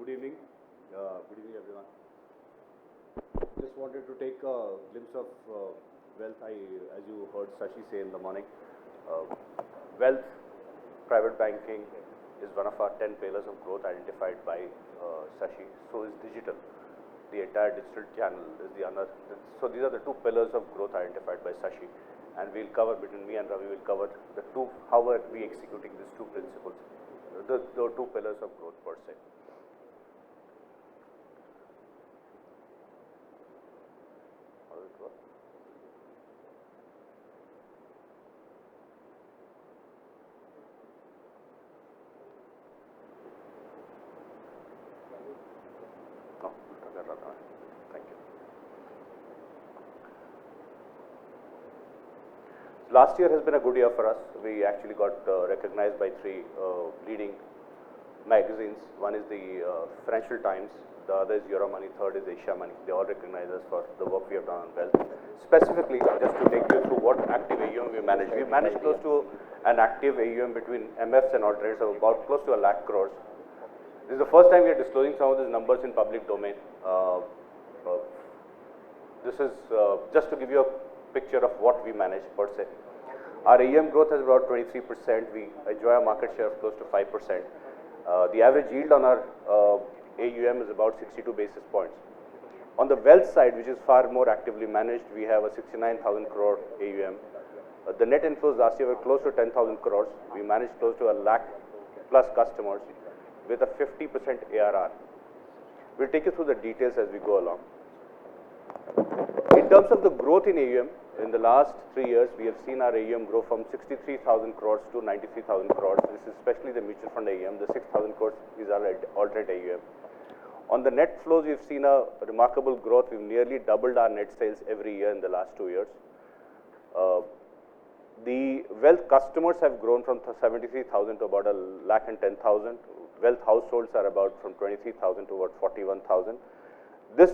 Good evening. Good evening, everyone. Just wanted to take a glimpse of wealth. As you heard Sashi say in the morning, wealth, private banking is one of our 10 pillars of growth identified by Sashi. So is digital. The entire digital channel is the other. So these are the two pillars of growth identified by Sashi, and we'll cover between me and Ravi. We'll cover the two. How are we executing these two principles, the two pillars of growth per se. How does it work? No, thank you. Last year has been a good year for us. We actually got recognized by three leading magazines. One is the Financial Times, the other is Euromoney, third is Asia Money. They all recognize us for the work we have done on wealth. Specifically, just to take you through what active AUM we manage. We manage close to an active AUM between MFs and alternatives of about close to 1 lakh crores. This is the first time we are disclosing some of these numbers in public domain. This is just to give you a picture of what we manage per se. Our AUM growth is about 23%. We enjoy a market share of close to 5%. The average yield on our AUM is about 62 basis points. On the wealth side, which is far more actively managed, we have a 69,000 crore AUM. The net inflows last year were close to 10,000 crores. We managed close to 1 lakh plus customers with a 50% ARR. We'll take you through the details as we go along. In terms of the growth in AUM, in the last 3 years, we have seen our AUM grow from 63,000 crores to 93,000 crores. This is especially the mutual fund AUM. The 6,000 crores is our alternate AUM. On the net flows, we've seen a remarkable growth. We've nearly doubled our net sales every year in the last 2 years. The wealth customers have grown from 73,000 to about 1,10,000. Wealth households are about from 23,000 to about 41,000. This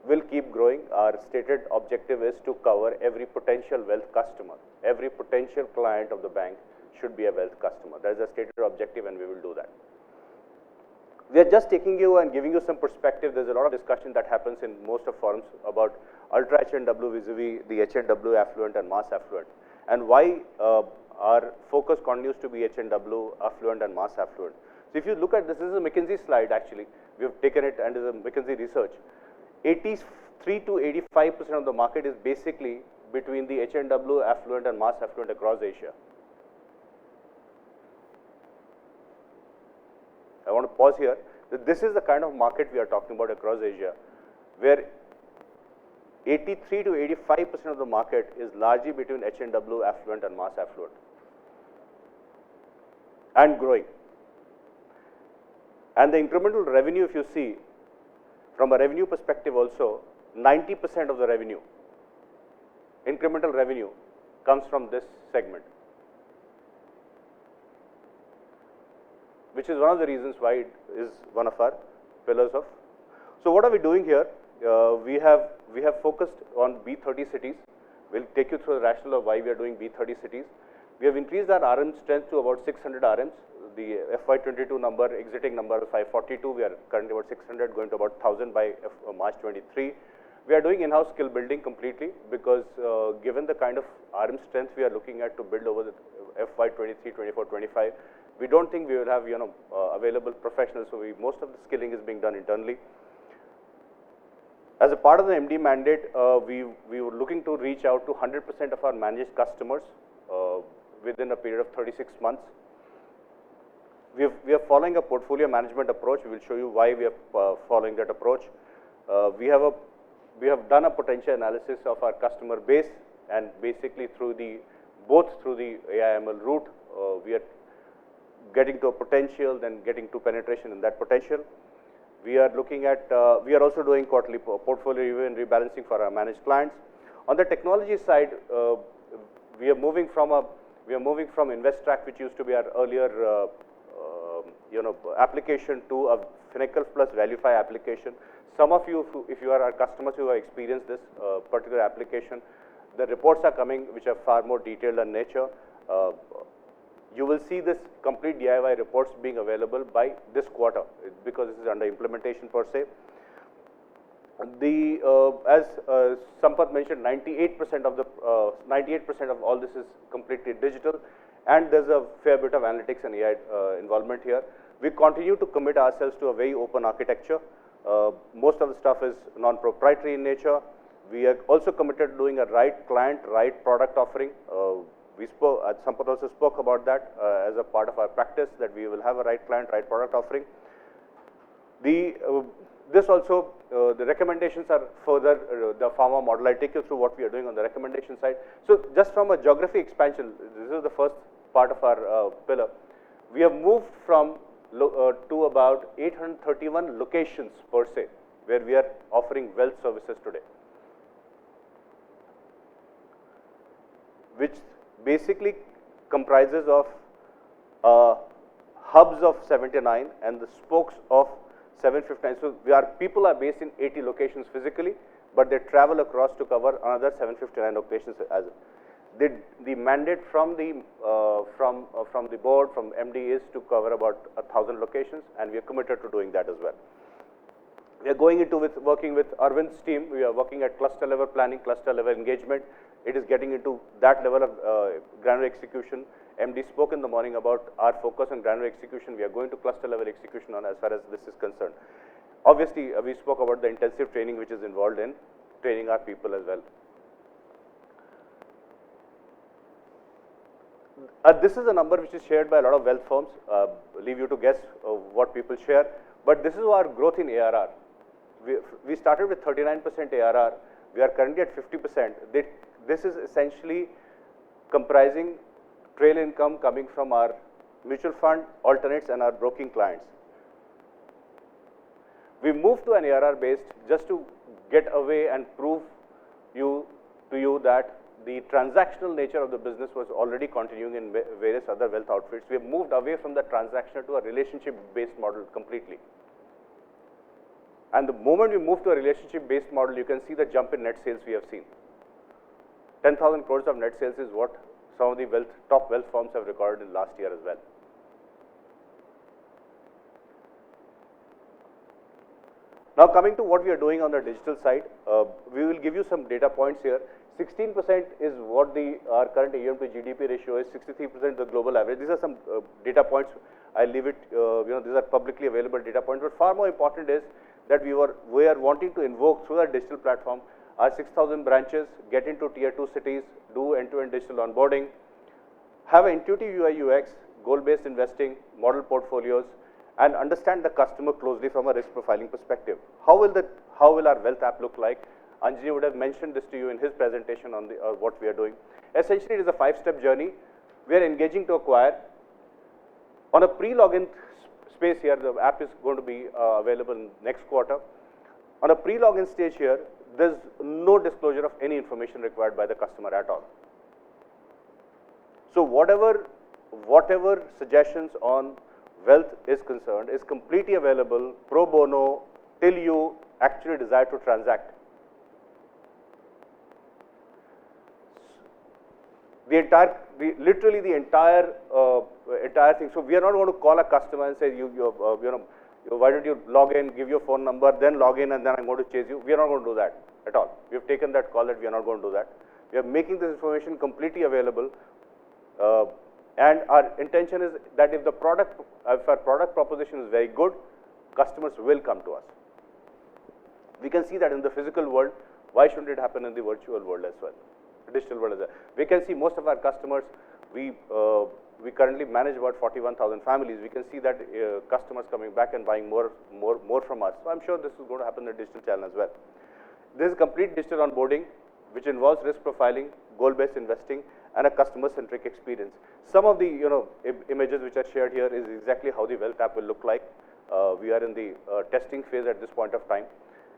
will keep growing. Our stated objective is to cover every potential wealth customer. Every potential client of the bank should be a wealth customer. That is a stated objective, and we will do that. We are just taking you and giving you some perspective. There's a lot of discussion that happens in most of forums about ultra HNW vis-a-vis the HNW affluent and mass affluent, and why our focus continues to be HNW affluent and mass affluent. So if you look at this is a McKinsey slide actually. We have taken it and is a McKinsey research. 83 to 85% of the market is basically between the HNW affluent and mass affluent across Asia. I want to pause here. This is the kind of market we are talking about across Asia, where 83 to 85% of the market is largely between HNW affluent and mass affluent, and growing. And the incremental revenue, if you see, from a revenue perspective also, 90% of the revenue, incremental revenue, comes from this segment, which is one of the reasons why it is one of our pillars of. So what are we doing here? We have focused on B30 cities. We'll take you through the rationale of why we are doing B30 cities. We have increased our RM strength to about 600 RMs. The FY22 number, exiting number is 542. We are currently about 600, going to about 1,000 by March 23. We are doing in-house skill building completely because given the kind of RM strength we are looking at to build over the FY23, 24, 25, we don't think we will have available professionals. So most of the skilling is being done internally. As a part of the MD mandate, we were looking to reach out to 100% of our managed customers within a period of 36 months. We are following a portfolio management approach. We will show you why we are following that approach. We have done a potential analysis of our customer base, and basically both through the AIML route, we are getting to a potential, then getting to penetration in that potential. We are looking at, we are also doing quarterly portfolio review and rebalancing for our managed clients. On the technology side, we are moving from InvestTrack, which used to be our earlier application, to a Finacle plus Valuefy application. Some of you, if you are our customers who have experienced this particular application, the reports are coming which are far more detailed in nature. You will see this complete DIY reports being available by this quarter, because this is under implementation per se. As Sampath mentioned, 98% of 98% of all this is completely digital, and there's a fair bit of analytics and AI involvement here. We continue to commit ourselves to a very open architecture. Most of the stuff is non-proprietary in nature. We are also committed to doing a right client, right product offering. Sampath also spoke about that as a part of our practice, that we will have a right client, right product offering. This also, the recommendations are further the pharma model. I'll take you through what we are doing on the recommendation side. So just from a geography expansion, this is the first part of our pillar. We have moved from to about 831 locations per se, where we are offering wealth services today, which basically comprises of hubs of 79 and the spokes of 759. So people are based in 80 locations physically, but they travel across to cover another 759 locations. As the mandate from the board, from MD, is to cover about 1,000 locations, and we are committed to doing that as well. We are going into working with Arvind's team. We are working at cluster level planning, cluster level engagement. It is getting into that level of granular execution. MD spoke in the morning about our focus on granular execution. We are going to cluster level execution on as far as this is concerned. Obviously, we spoke about the intensive training which is involved in training our people as well. This is a number which is shared by a lot of wealth firms. Leave you to guess what people share. But this is our growth in ARR. We started with 39% ARR. We are currently at 50%. This is essentially comprising trail income coming from our mutual fund, alternates, and our broking clients. We moved to an ARR based just to get away and prove to you that the transactional nature of the business was already continuing in various other wealth outfits. We have moved away from the transactional to a relationship-based model completely. And the moment we move to a relationship-based model, you can see the jump in net sales we have seen. 10,000 crores of net sales is what some of the top wealth firms have recorded in last year as well. Now coming to what we are doing on the digital side, we will give you some data points here. 16% is what our current AUM to GDP ratio is, 63% the global average. These are some data points. I'll leave it, these are publicly available data points, but far more important is that we are wanting to invoke through our digital platform our 6,000 branches, get into tier 2 cities, do end-to-end digital onboarding, have an intuitive UI UX, goal-based investing, model portfolios, and understand the customer closely from a risk profiling perspective. How will our wealth app look like? Anjali would have mentioned this to you in his presentation on what we are doing. Essentially, it is a 5-step journey. We are engaging to acquire. On a pre-login space here, the app is going to be available next quarter. On a pre-login stage here, there's no disclosure of any information required by the customer at all. So whatever suggestions on wealth is concerned is completely available pro bono till you actually desire to transact. Literally the entire thing. So we are not going to call a customer and say, why don't you log in, give your phone number, then log in, and then I'm going to chase you. We are not going to do that at all. We have taken that call that we are not going to do that. We are making this information completely available, and our intention is that if our product proposition is very good, customers will come to us. We can see that in the physical world. Why shouldn't it happen in the virtual world as well? Digital world as well. We can see most of our customers, we currently manage about 41,000 families. We can see that customers coming back and buying more from us. So I'm sure this is going to happen in the digital channel as well. This is complete digital onboarding, which involves risk profiling, goal-based investing, and a customer-centric experience. Some of the images which are shared here is exactly how the wealth app will look like. We are in the testing phase at this point of time,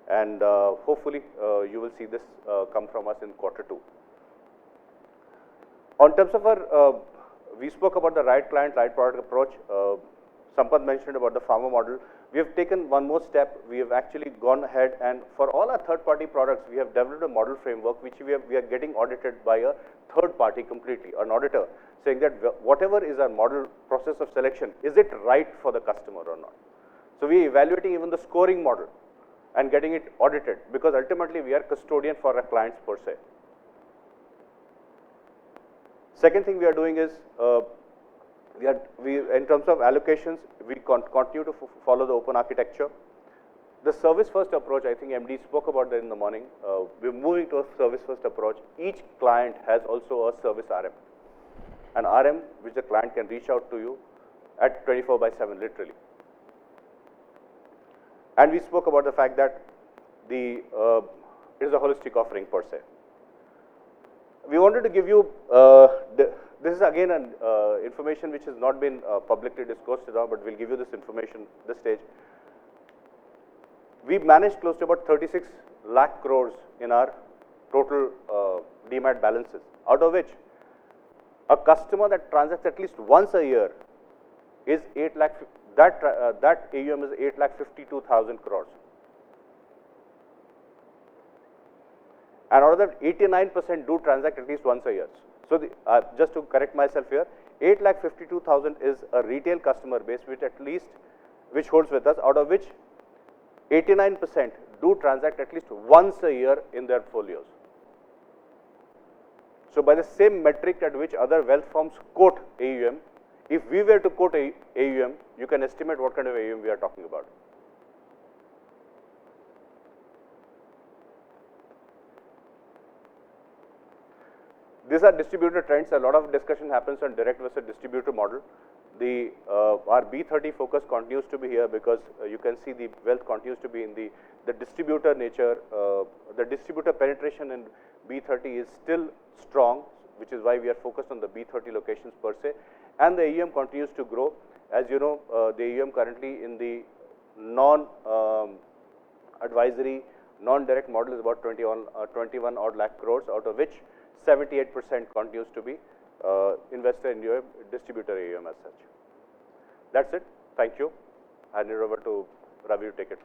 and hopefully you will see this come from us in Q2. On terms of our, we spoke about the right client, right product approach. Sampath mentioned about the pharma model. We have taken one more step. We have actually gone ahead, and for all our third-party products, we have developed a model framework which we are getting audited by a third party completely, an auditor. saying that whatever is our model process of selection, is it right for the customer or not? So we are evaluating even the scoring model and getting it audited, because ultimately we are custodian for our clients per se. Second thing we are doing is, in terms of allocations, we continue to follow the open architecture. The service first approach, I think MD spoke about that in the morning. We're moving to a service first approach. Each client has also a service RM. An RM which the client can reach out to you at 24/7, literally. And we spoke about the fact that it is a holistic offering per se. We wanted to give you, this is again an information which has not been publicly disclosed now, but we'll give you this information at this stage. We managed close to about 36 lakh crores in our total demat balances, out of which a customer that transacts at least once a year is 8 lakh, that AUM is 8,52,000 crores. And out of that, 89% do transact at least once a year. So just to correct myself here, 8,52,000 is a retail customer base which holds with us, out of which 89% do transact at least once a year in their folios. So by the same metric at which other wealth firms quote AUM, if we were to quote AUM, you can estimate what kind of AUM we are talking about. These are distributor trends. A lot of discussion happens on direct versus distributor model. Our B30 focus continues to be here, because you can see the wealth continues to be in the distributor nature. The distributor penetration in B30 is still strong, which is why we are focused on the B30 locations per se, and the AUM continues to grow. As you know, the AUM currently in the non-advisory, non-direct model is about 21 odd lakh crores, out of which 78% continues to be investor in your distributor AUM as such. That's it. Thank you. I hand it over to Ravi to take it.